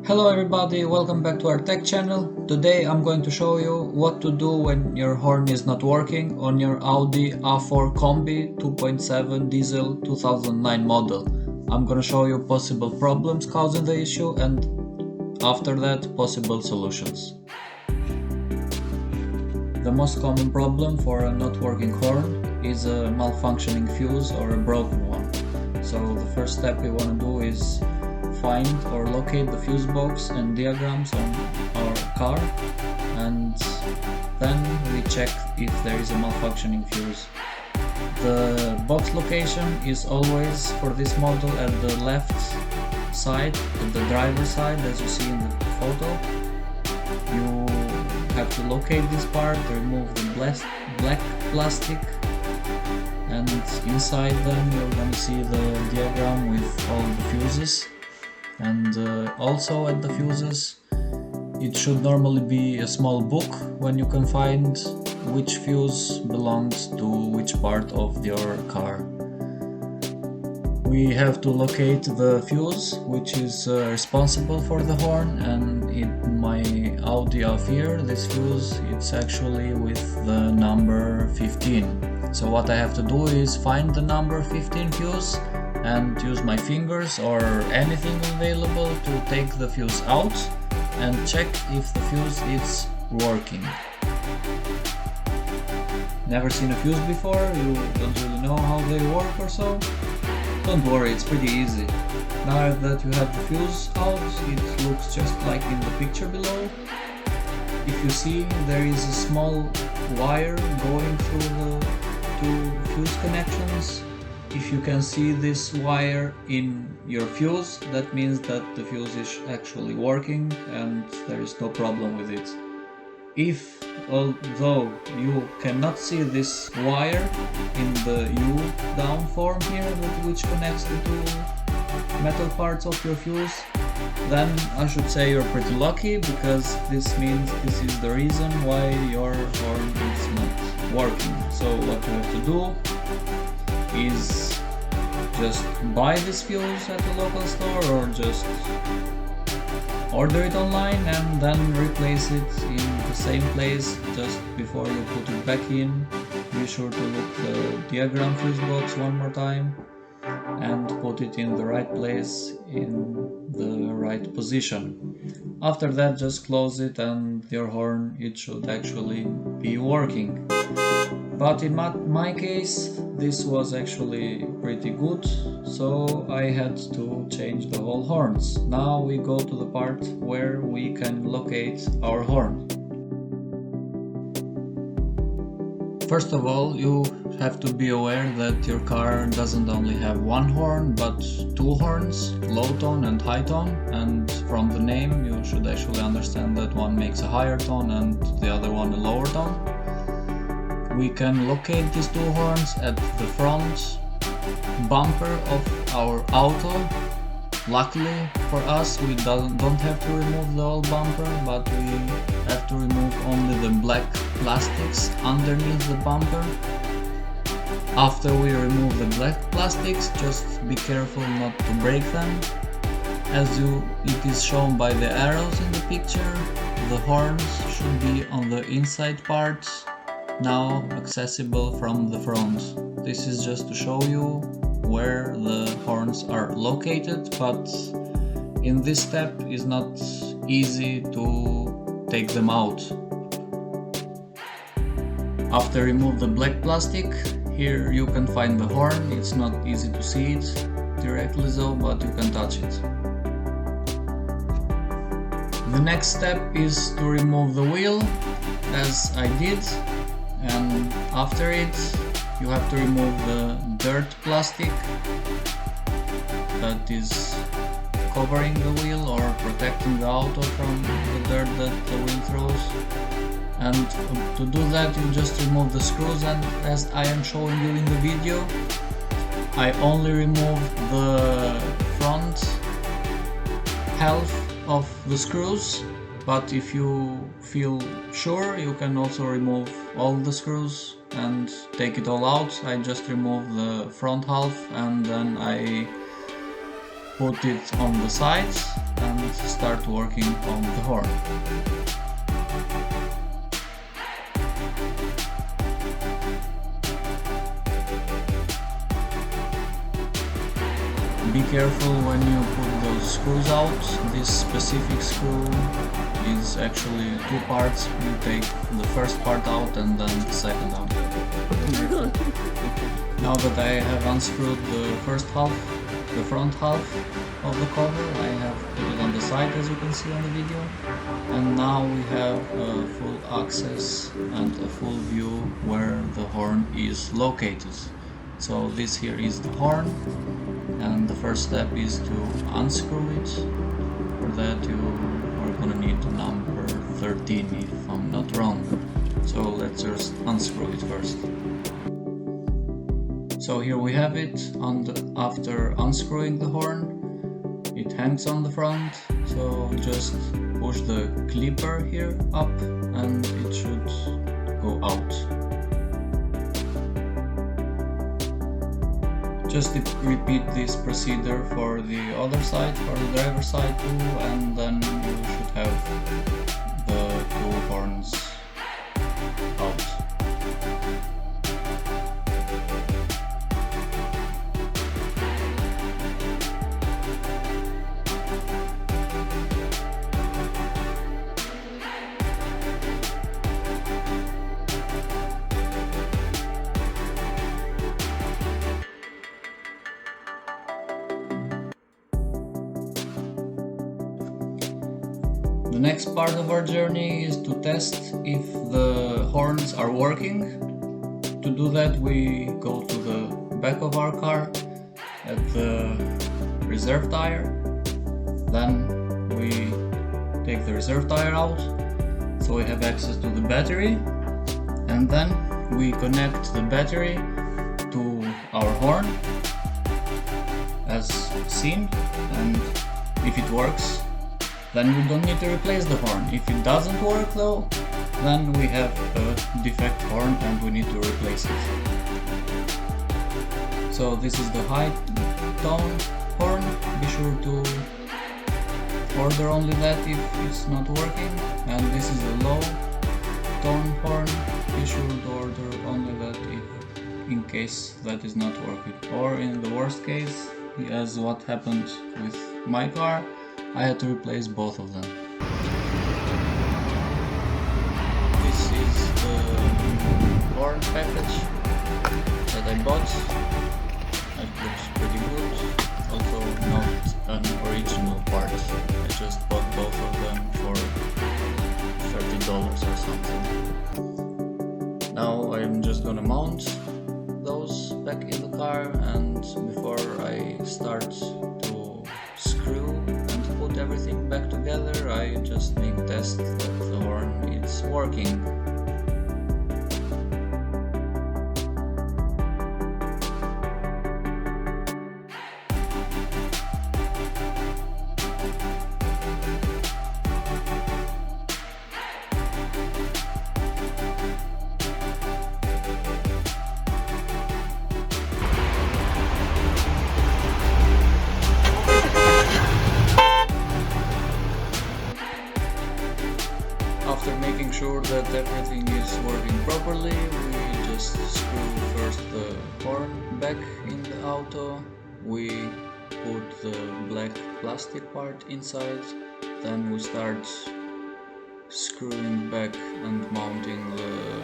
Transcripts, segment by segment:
Hello everybody, welcome back to our tech channel. Today I'm going to show you what to do when your horn is not working on your Audi A4 Combi 2.7 diesel 2009 model. I'm gonna show you possible problems causing the issue and after that possible solutions. The most common problem for a not working horn is a malfunctioning fuse or a broken one. So the first step we want to do is find or locate the fuse box and diagrams on our car, and then we check if there is a malfunctioning fuse. The box location is always for this model at the left side, at the driver's side, as you see in the photo. You have to locate this part, remove the black plastic, and inside them you're going to see the diagram with all the fuses. And also at the fuses it should normally be a small book when you can find which fuse belongs to which part of your car. We have to locate the fuse which is responsible for the horn, and in my Audi A4 this fuse it's actually with the number 15. So what I have to do is find the number 15 fuse and use my fingers or anything available to take the fuse out and check if the fuse is working. Never seen a fuse before? You don't really know how they work or so? Don't worry, it's pretty easy. Now that you have the fuse out, it looks just like in the picture below. If you see, there is a small wire going through the two fuse connections. If you can see this wire in your fuse, that means that the fuse is actually working and there is no problem with it. If, although you cannot see this wire in the U-down form here, which connects the two metal parts of your fuse, then I should say you're pretty lucky, because this means this is the reason why your horn is not working. So what you have to do is just buy this fuse at a local store or just order it online and then replace it in the same place just before you put it back in. Be sure to look the diagram fuse box one more time and put it in the right place, in the right position. After that, just close it and your horn, it should actually be working. But in my case, this was actually pretty good, so I had to change the whole horns. Now we go to the part where we can locate our horn. First of all, you have to be aware that your car doesn't only have one horn, but two horns, low tone and high tone, and from the name you should actually understand that one makes a higher tone and the other one a lower tone. We can locate these two horns at the front bumper of our auto. Luckily for us, we don't have to remove the whole bumper, but we have to remove only the black plastics underneath the bumper. After we remove the black plastics, just be careful not to break them. As it is shown by the arrows in the picture, the horns should be on the inside part, now accessible from the front. This is just to show you where the horns are located, but in this step is not easy to take them out. After remove the black plastic, here you can find the horn. It's not easy to see it directly though, but you can touch it. The next step is to remove the wheel, as I did. And after it, you have to remove the dirt plastic that is covering the wheel or protecting the auto from the dirt that the wheel throws. And to do that, you just remove the screws, and as I am showing you in the video, I only remove the front half of the screws. But if you feel sure, you can also remove all the screws and take it all out. I just remove the front half and then I put it on the sides and and start working on the horn. Be careful when you put those screws out. This specific screw is actually two parts. You take the first part out and then the second out. Now that I have unscrewed the first half, the front half of the cover, I have put it on the side, as you can see on the video. And now we have full access and a full view where the horn is located. So this here is the horn, and the first step is to unscrew it. For that you are gonna need the number 13 if I'm not wrong. So let's just unscrew it first. So here we have it. After unscrewing the horn, it hangs on the front, so just push the clipper here up and it should go out. Just repeat this procedure for the other side, for the driver's side too, and then you should have the two horns out. The next part of our journey is to test if the horns are working. To do that, we go to the back of our car at the reserve tire. Then we take the reserve tire out, so we have access to the battery. And then we connect the battery to our horn, as seen. And if it works, then we don't need to replace the horn. If it doesn't work though, then we have a defect horn and we need to replace it. So this is the high tone horn. Be sure to order only that if it's not working. And this is the low tone horn. Be sure to order only that if in case that is not working. Or in the worst case, as what happened with my car, I had to replace both of them. This is the horn package that I bought. It looks pretty good. Also not an original part. I just bought both of them for $30 or something. Now I'm just gonna mount those back in the car, and before I start to screw put everything back together, I just make a test that the horn is working. After making sure that everything is working properly, we just screw first the horn back in the auto. We put the black plastic part inside, then we start screwing back and mounting the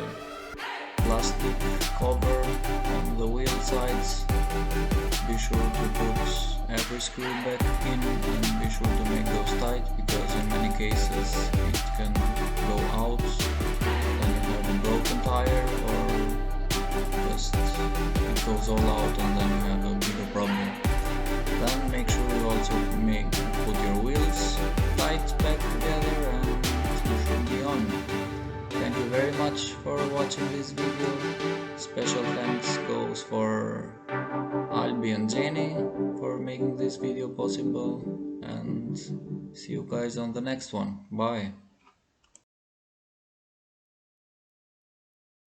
plastic cover on the wheel sides. Be sure to put every screw back in and be sure to make those tight, because in many cases it can go out and you have a broken tire, or just it goes all out and then you have a bigger problem. Then make sure you also put your wheels tight back together and you should be on. Thank you very much for watching this video. Special thanks goes for Albi and Jenny for making this video possible, and see you guys on the next one. Bye.